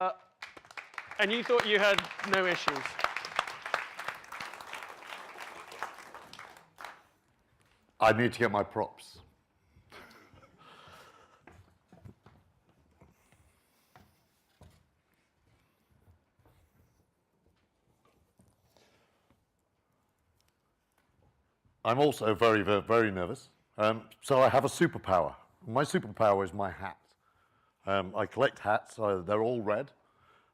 Uh, and you thought you had no issues. I need to get my props. I'm also very, very, very nervous. So I have a superpower. My superpower is my hat. I collect hats. They're all red.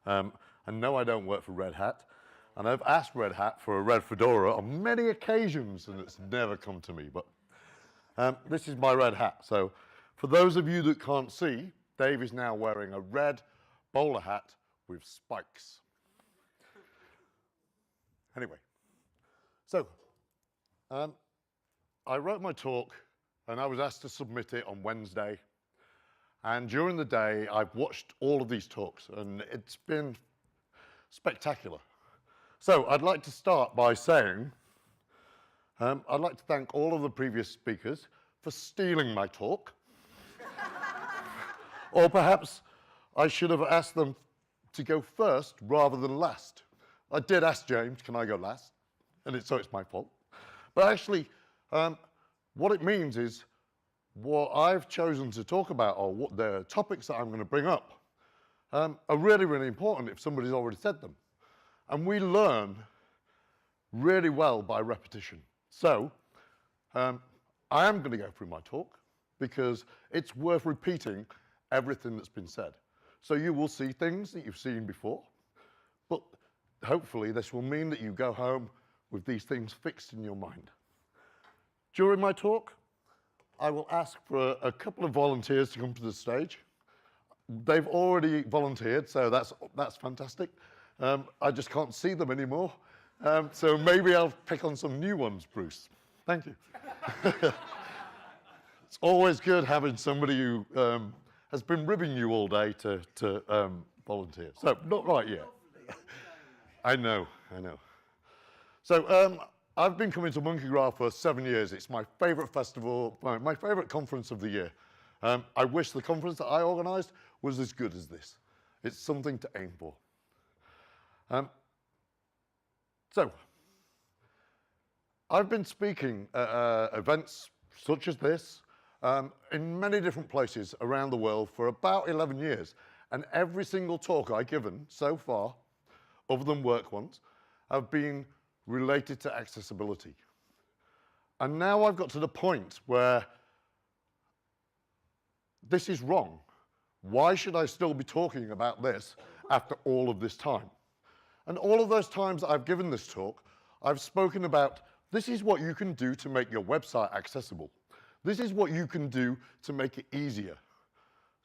And no, I don't work for Red Hat. And I've asked Red Hat for a red fedora on many occasions, and it's never come to me. But this is my red hat. So for those of you that can't see, Dave is now wearing a red bowler hat with spikes. Anyway, so I wrote my talk, and I was asked to submit it on Wednesday. And during the day, I've watched all of these talks, and it's been spectacular. So I'd like to start by saying, I'd like to thank all of the previous speakers for stealing my talk. Or perhaps I should have asked them to go first rather than last. I did ask James, can I go last? And so it's my fault. But actually, what it means is what I've chosen to talk about, or what the topics that I'm going to bring up, are really, really important if somebody's already said them. And we learn really well by repetition. So I am going to go through my talk because it's worth repeating everything that's been said. So you will see things that you've seen before, but hopefully this will mean that you go home with these things fixed in your mind. During my talk, I will ask for a couple of volunteers to come to the stage. They've already volunteered, so that's fantastic. I just can't see them anymore. So maybe I'll pick on some new ones, Bruce. Thank you. It's always good having somebody who has been ribbing you all day to volunteer. So not right yet. I know. So I've been coming to Monkey Graph for 7 years. It's my favorite festival, my favorite conference of the year. I wish the conference that I organized was as good as this. It's something to aim for. So I've been speaking at events such as this in many different places around the world for about 11 years. And every single talk I've given so far, other than work ones, have been related to accessibility. And now I've got to the point where this is wrong. Why should I still be talking about this after all of this time? And all of those times that I've given this talk, I've spoken about this is what you can do to make your website accessible. This is what you can do to make it easier.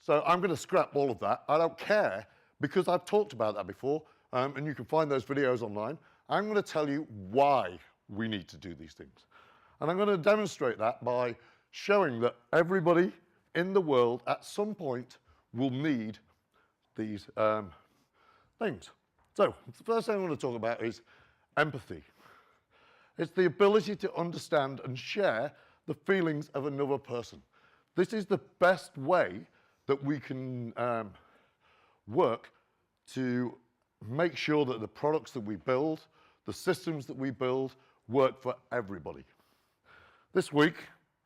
So I'm going to scrap all of that. I don't care, because I've talked about that before, and you can find those videos online. I'm going to tell you why we need to do these things. And I'm going to demonstrate that by showing that everybody in the world at some point will need these things. So the first thing I'm going to talk about is empathy. It's the ability to understand and share the feelings of another person. This is the best way that we can work to make sure that the products that we build, the systems that we build, work for everybody. This week,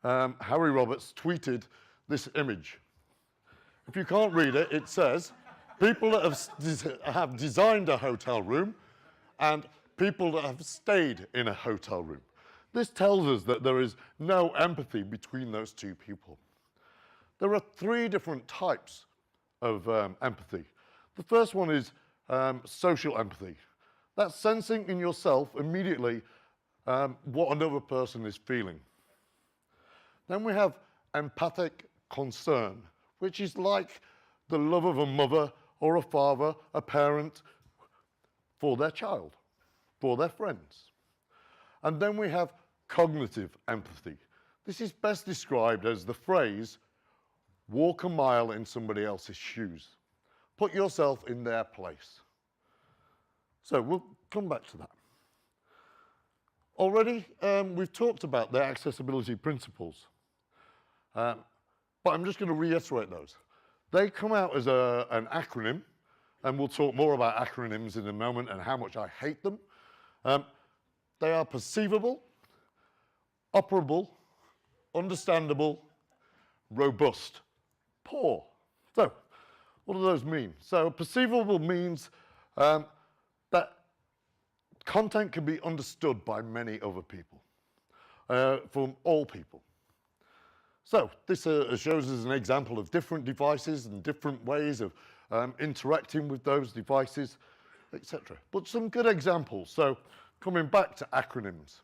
Harry Roberts tweeted this image. If you can't read it, it says, people that have designed a hotel room and people that have stayed in a hotel room. This tells us that there is no empathy between those two people. There are 3 different types of empathy. The first one is social empathy. That's sensing in yourself immediately what another person is feeling. Then we have empathic concern, which is like the love of a mother or a father, a parent, for their child, for their friends. And then we have cognitive empathy. This is best described as the phrase, walk a mile in somebody else's shoes. Put yourself in their place. So we'll come back to that. Already, we've talked about the accessibility principles, but I'm just going to reiterate those. They come out as an acronym, and we'll talk more about acronyms in a moment and how much I hate them. They are perceivable, operable, understandable, robust, poor. So, what do those mean? So, perceivable means that content can be understood by many other people, from all people. So, this shows us an example of different devices and different ways of interacting with those devices, etc. But some good examples. So, coming back to acronyms.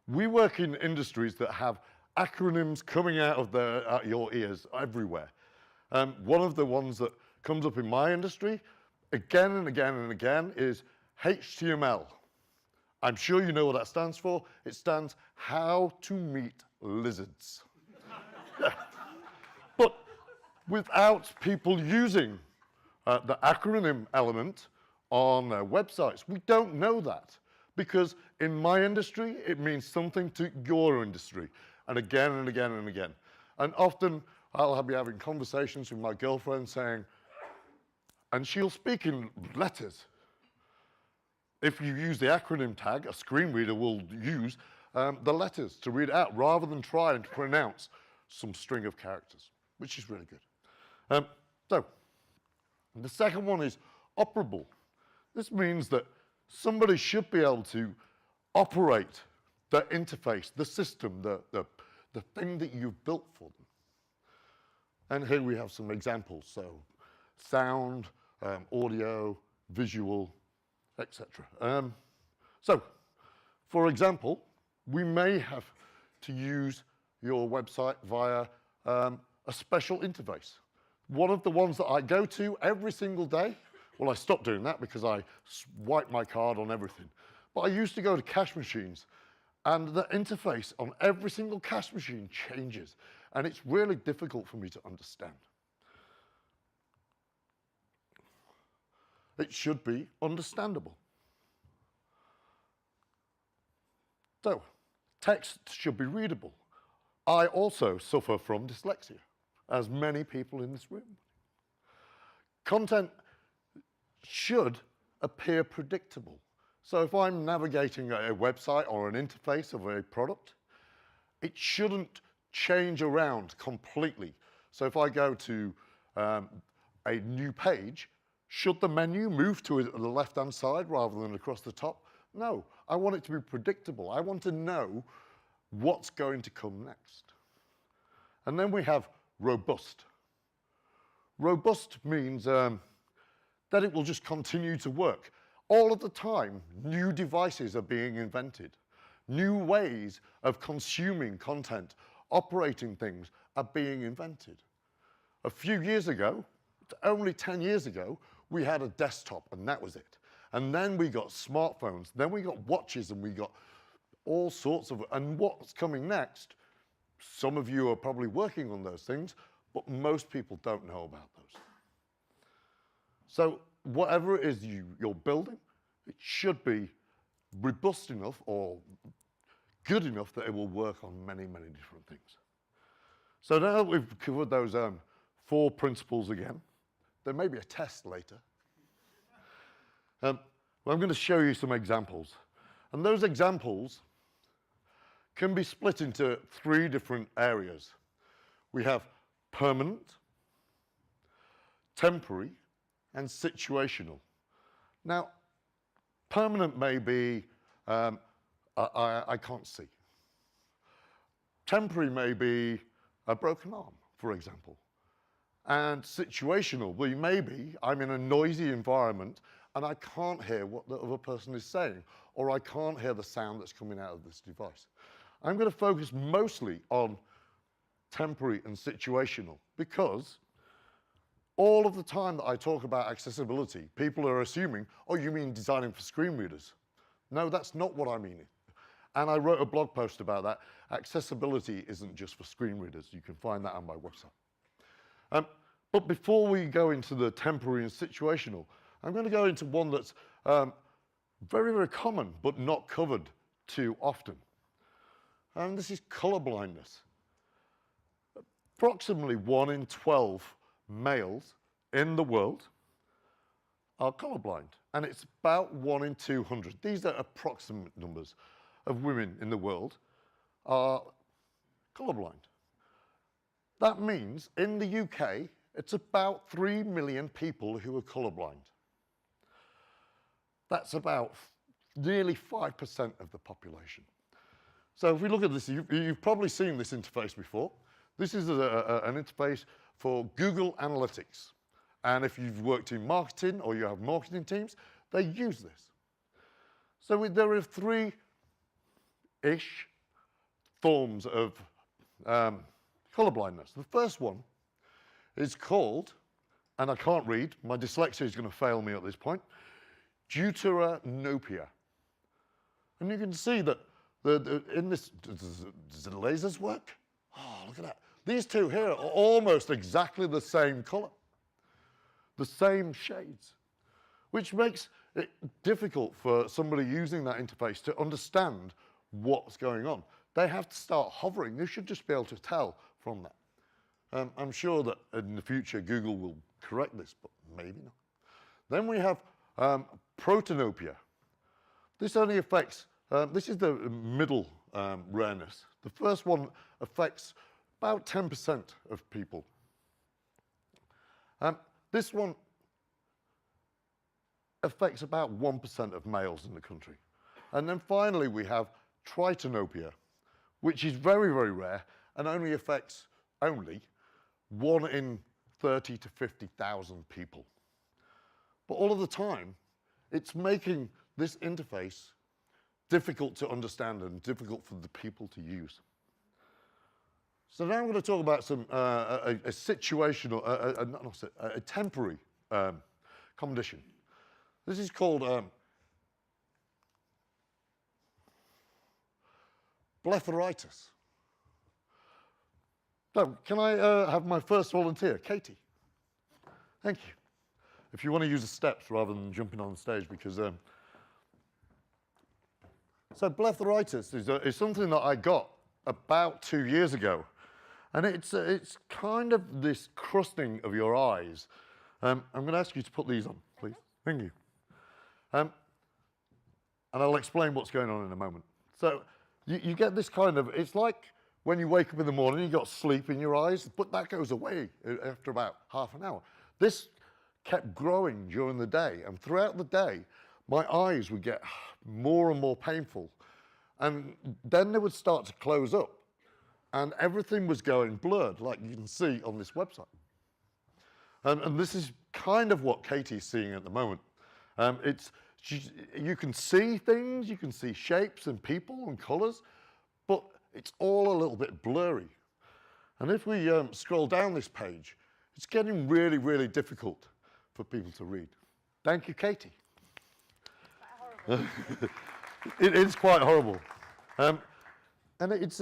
We work in industries that have acronyms coming out of your ears everywhere. One of the ones that comes up in my industry again and again and again is HTML. I'm sure you know what that stands for. It stands How to Meet Lizards. Yeah. But without people using the acronym element on their websites, we don't know that. Because in my industry, it means something to your industry, and again and again and again. And often, I'll be having conversations with my girlfriend saying, and she'll speak in letters. If you use the acronym tag, a screen reader will use the letters to read it out, rather than try and pronounce some string of characters, which is really good. So, the second one is operable. This means that somebody should be able to operate the interface, the system, the thing that you've built for them. And here we have some examples. So sound, audio, visual, etc. So, for example, we may have to use your website via a special interface. One of the ones that I go to every single day, well, I stopped doing that because I swipe my card on everything. But I used to go to cash machines, and the interface on every single cash machine changes, and it's really difficult for me to understand. It should be understandable. So, text should be readable. I also suffer from dyslexia, as many people in this room. Content should appear predictable. So if I'm navigating a website or an interface of a product, it shouldn't change around completely. So if I go to a new page, should the menu move to the left-hand side rather than across the top? No, I want it to be predictable. I want to know what's going to come next. And then we have robust. Robust means that it will just continue to work. All of the time, new devices are being invented. New ways of consuming content, operating things are being invented. A few years ago, only 10 years ago, we had a desktop and that was it. And then we got smartphones, then we got watches, and we got all sorts of, and what's coming next, some of you are probably working on those things, but most people don't know about those. So whatever it is you're building, it should be robust enough or good enough that it will work on many, many different things. So now that we've covered those 4 principles again, there may be a test later. Well, I'm going to show you some examples. And those examples can be split into 3 different areas. We have permanent, temporary, and situational. Now, permanent may be, I can't see. Temporary may be a broken arm, for example. And situational, well, maybe I'm in a noisy environment and I can't hear what the other person is saying, or I can't hear the sound that's coming out of this device. I'm going to focus mostly on temporary and situational, because all of the time that I talk about accessibility, people are assuming, oh, you mean designing for screen readers. No, that's not what I mean. And I wrote a blog post about that. Accessibility isn't just for screen readers. You can find that on my website. But before we go into the temporary and situational, I'm going to go into one that's very, very common, but not covered too often. And this is color blindness. Approximately 1 in 12 males in the world are colorblind, and it's about 1 in 200. These are approximate numbers of women in the world are colorblind. That means in the UK, it's about 3 million people who are colorblind. That's about nearly 5% of the population. So if we look at this, you've probably seen this interface before. This is an interface for Google Analytics. And if you've worked in marketing or you have marketing teams, they use this. So there are 3-ish forms of colorblindness. The first one is called, and I can't read, my dyslexia is going to fail me at this point, deuteranopia. And you can see that in this, does the lasers work? Oh, look at that. These two here are almost exactly the same color, the same shades, which makes it difficult for somebody using that interface to understand what's going on. They have to start hovering. They should just be able to tell from that. I'm sure that in the future Google will correct this, but maybe not. Then we have protanopia. This only affects, this is the middle rareness. The first one affects about 10% of people. This one affects about 1% of males in the country. And then finally we have tritanopia, which is very, very rare and only affects 1 in 30 to 50,000 people. But all of the time, it's making this interface difficult to understand and difficult for the people to use. So now I'm going to talk about some a situational, a temporary condition. This is called blepharitis. So, can I have my first volunteer, Katie? Thank you. If you want to use the steps rather than jumping on stage, because so blepharitis is something that I got about 2 years ago, and it's kind of this crusting of your eyes. I'm going to ask you to put these on, please. Thank you. And I'll explain what's going on in a moment. So you get this kind of, it's like when you wake up in the morning, you've got sleep in your eyes, but that goes away after about half an hour. This kept growing during the day, and throughout the day, my eyes would get more and more painful. And then they would start to close up, and everything was going blurred, like you can see on this website. And this is kind of what Katie's seeing at the moment. You can see things, you can see shapes and people and colors, but it's all a little bit blurry. And if we scroll down this page, it's getting really, really difficult for people to read. Thank you, Katie. It is quite horrible. And it's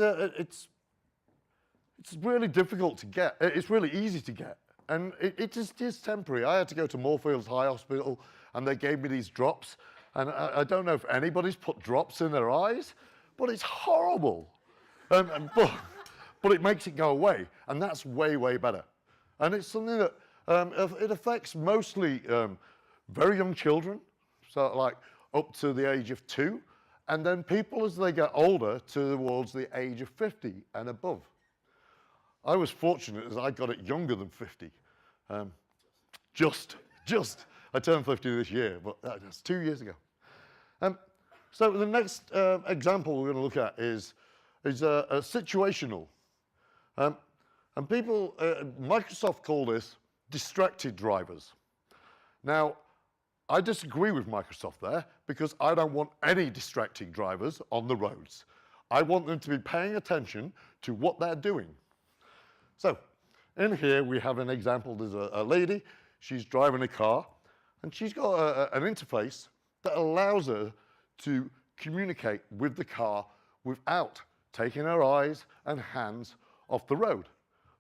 really difficult to get. It's really easy to get. And it just is temporary. I had to go to Moorfields High Hospital, and they gave me these drops. And I don't know if anybody's put drops in their eyes, but it's horrible. But it makes it go away, and that's way, way better. And it's something that it affects mostly very young children, so like up to the age of 2, and then people as they get older towards the age of 50 and above. I was fortunate as I got it younger than 50. I turned 50 this year, but that's 2 years ago. So the next example we're going to look at is a situational. And people, Microsoft call this distracted drivers. Now, I disagree with Microsoft there because I don't want any distracting drivers on the roads. I want them to be paying attention to what they're doing. So, in here we have an example. There's a lady, she's driving a car, and she's got an interface that allows her to communicate with the car without taking her eyes and hands off the road.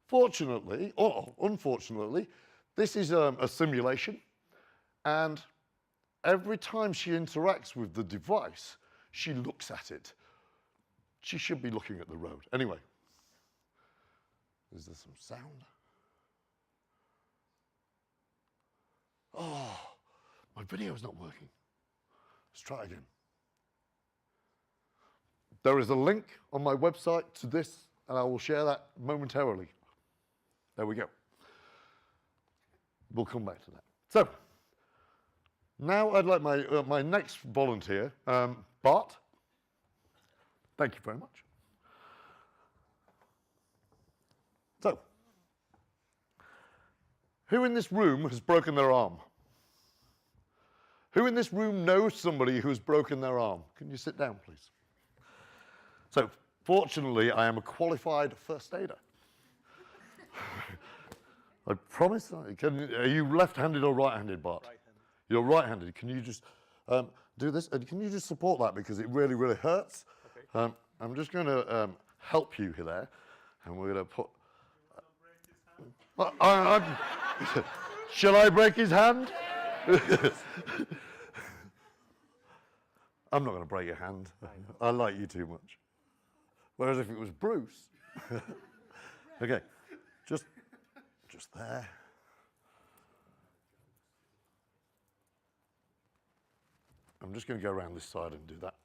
Fortunately, or unfortunately, this is a simulation, and every time she interacts with the device, she looks at it. She should be looking at the road. Anyway, is there some sound? Oh, My video is not working. Let's try again. There is a link on my website to this, and I will share that momentarily. There we go. We'll come back to that. So, now I'd like my next volunteer, Bart. Thank you very much. So, who in this room has broken their arm? Who in this room knows somebody who's broken their arm? Can you sit down, please? So, fortunately, I am a qualified first aider. I promise. Are you left-handed or right-handed, Bart? Right-handed. You're right-handed. Can you just do this? And can you just support that because it really, really hurts? Okay. I'm just going to help you there, and we're going to put. Shall I break his hand? I'm not going to break your hand. I like you too much. Whereas if it was Bruce, okay, just there. I'm just going to go around this side and do that.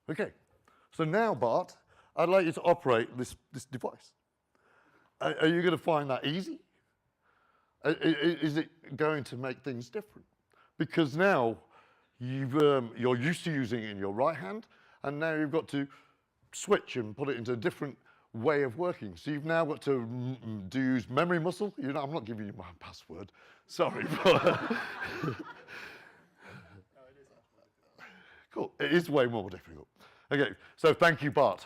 Okay, so now, Bart, I'd like you to operate this device. Are you going to find that easy? Is it going to make things different? Because now you're used to using it in your right hand, and now you've got to switch and put it into a different way of working. So you've now got to use memory muscle. I'm not giving you my password. Sorry. Cool. It is way more difficult. Okay, so thank you, Bart.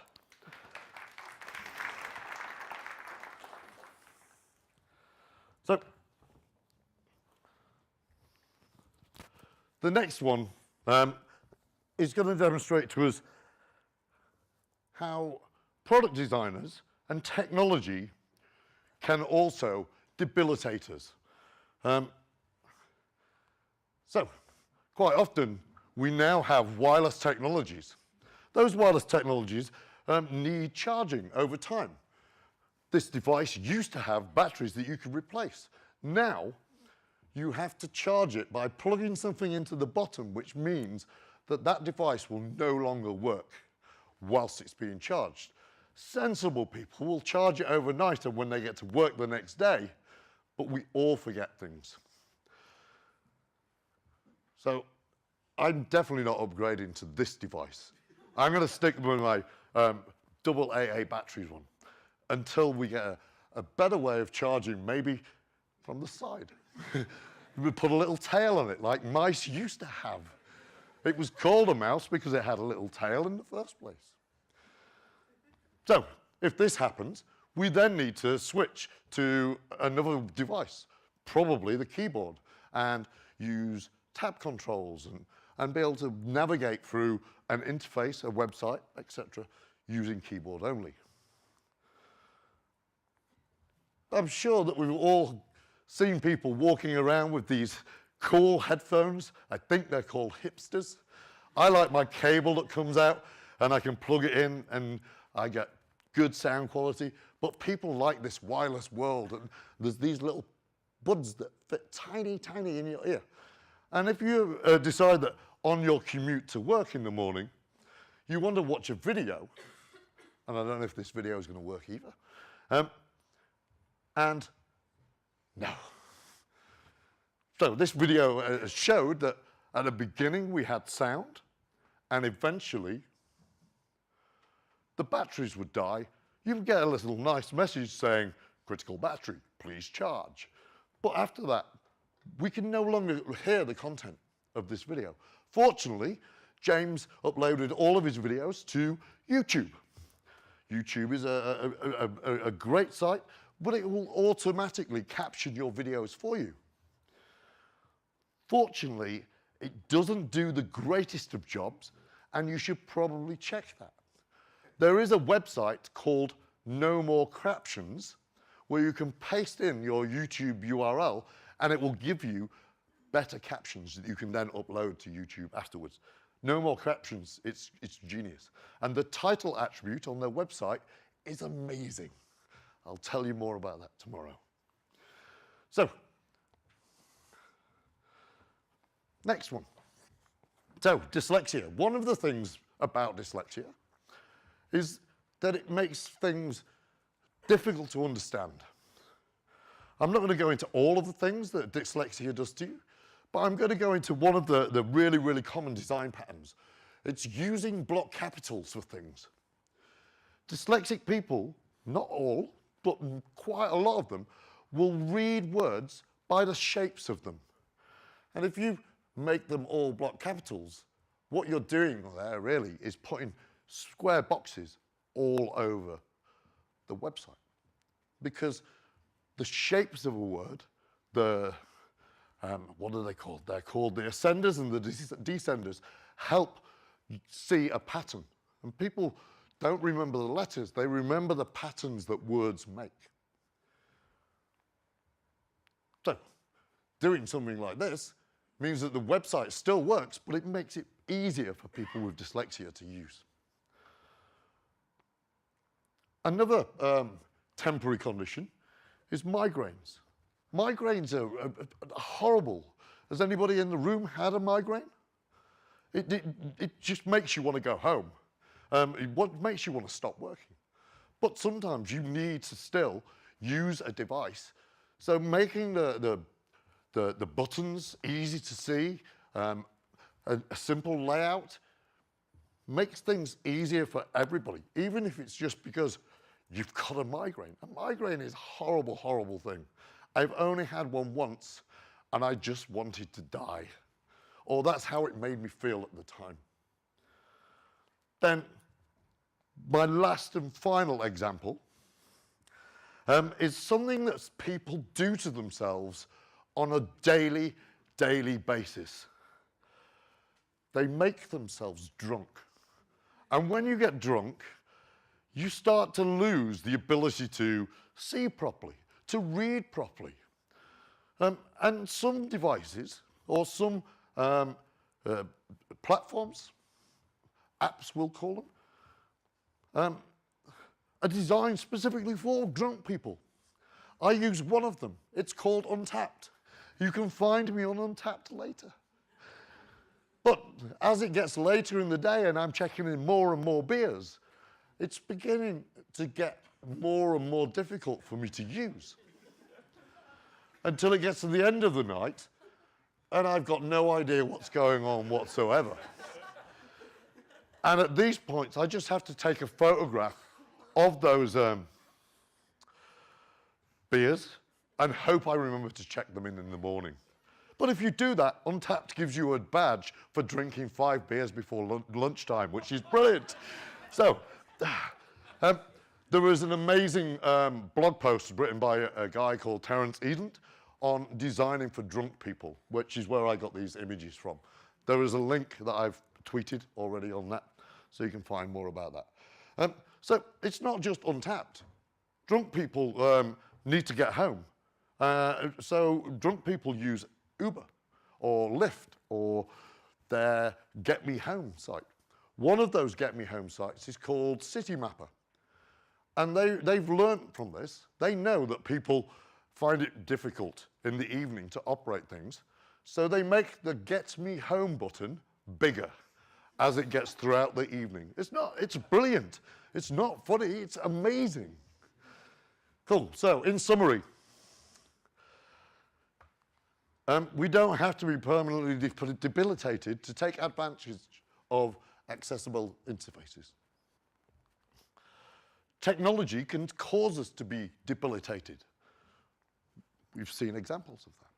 So, the next one is going to demonstrate to us how product designers and technology can also debilitate us. So, quite often, we now have wireless technologies. Those wireless technologies need charging over time. This device used to have batteries that you could replace. Now, you have to charge it by plugging something into the bottom, which means that that device will no longer work whilst it's being charged. Sensible people will charge it overnight and when they get to work the next day, but we all forget things. So, I'm definitely not upgrading to this device. I'm going to stick with my AA batteries one until we get a better way of charging, maybe from the side. We put a little tail on it, like mice used to have. It was called a mouse because it had a little tail in the first place. So, if this happens, we then need to switch to another device, probably the keyboard, and use tab controls and be able to navigate through an interface, a website, etc., using keyboard only. I'm sure that we've all seen people walking around with these cool headphones. I think they're called hipsters. I like my cable that comes out and I can plug it in and I get good sound quality. But people like this wireless world, and there's these little buds that fit tiny, tiny in your ear. And if you decide that on your commute to work in the morning, you want to watch a video, and I don't know if this video is going to work either, and no. So this video showed that at the beginning we had sound, and eventually the batteries would die. You would get a little nice message saying, critical battery, please charge. But after that, we can no longer hear the content of this video. Fortunately, James uploaded all of his videos to YouTube. YouTube is a great site, but it will automatically caption your videos for you. Fortunately, it doesn't do the greatest of jobs, and you should probably check that. There is a website called No More Craptions, where you can paste in your YouTube URL, and it will give you better captions that you can then upload to YouTube afterwards. No more captions. It's genius. And the title attribute on their website is amazing. I'll tell you more about that tomorrow. So, next one. So, dyslexia. One of the things about dyslexia is that it makes things difficult to understand. I'm not going to go into all of the things that dyslexia does to you, but I'm going to go into one of the really, really common design patterns. It's using block capitals for things. Dyslexic people, not all, but quite a lot of them, will read words by the shapes of them. And if you make them all block capitals, what you're doing there really is putting square boxes all over the website. Because the shapes of a word, what are they called? They're called the ascenders and the descenders, help see a pattern. And people don't remember the letters, they remember the patterns that words make. So, doing something like this means that the website still works, but it makes it easier for people with dyslexia to use. Another temporary condition is migraines. Migraines are horrible. Has anybody in the room had a migraine? It just makes you want to go home. It makes you want to stop working. But sometimes you need to still use a device. So making the buttons easy to see, a simple layout, makes things easier for everybody, even if it's just because you've got a migraine. A migraine is a horrible, horrible thing. I've only had one once, and I just wanted to die. Or that's how it made me feel at the time. Then, my last and final example is something that people do to themselves on a daily basis. They make themselves drunk. And when you get drunk, you start to lose the ability to see properly, to read properly. And some devices, or some platforms, apps we'll call them, are designed specifically for drunk people. I use one of them. It's called Untapped. You can find me on Untapped later. But as it gets later in the day and I'm checking in more and more beers, it's beginning to get more and more difficult for me to use. Until it gets to the end of the night and I've got no idea what's going on whatsoever. And at these points, I just have to take a photograph of those beers and hope I remember to check them in the morning. But if you do that, Untapped gives you a badge for drinking 5 beers before lunchtime, which is brilliant. So, there was an amazing blog post written by a guy called Terence Edent on designing for drunk people, which is where I got these images from. There is a link that I've tweeted already on that, so you can find more about that. So it's not just Untapped. Drunk people need to get home. So drunk people use Uber or Lyft or their Get Me Home site. One of those Get Me Home sites is called Citymapper. And they've learned from this. They know that people find it difficult in the evening to operate things. So they make the Get Me Home button bigger as it gets throughout the evening. It's brilliant. It's not funny, it's amazing. Cool, so in summary, we don't have to be permanently debilitated to take advantage of accessible interfaces. Technology can cause us to be debilitated. We've seen examples of that.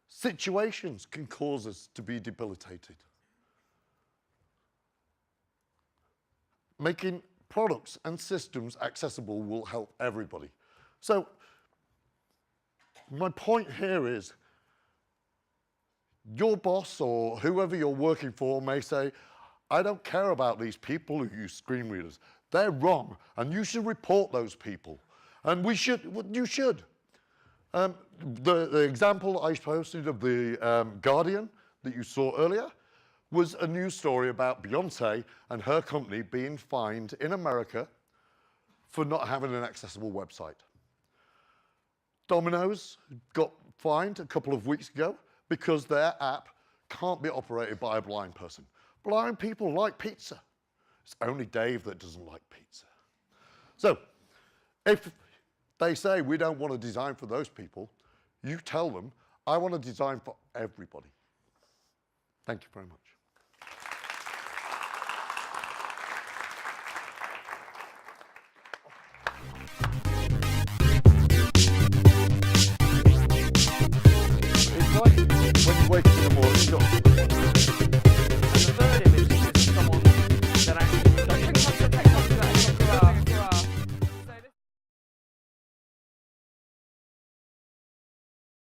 Situations can cause us to be debilitated. Making products and systems accessible will help everybody. So, my point here is, your boss or whoever you're working for may say, I don't care about these people who use screen readers. They're wrong, and you should report those people. And you should. The example I posted of the Guardian that you saw earlier was a news story about Beyonce and her company being fined in America for not having an accessible website. Domino's got fined a couple of weeks ago because their app can't be operated by a blind person. Blind people like pizza. It's only Dave that doesn't like pizza. So, if they say we don't want to design for those people, you tell them, I want to design for everybody. Thank you very much. It's like when you wake up in the morning,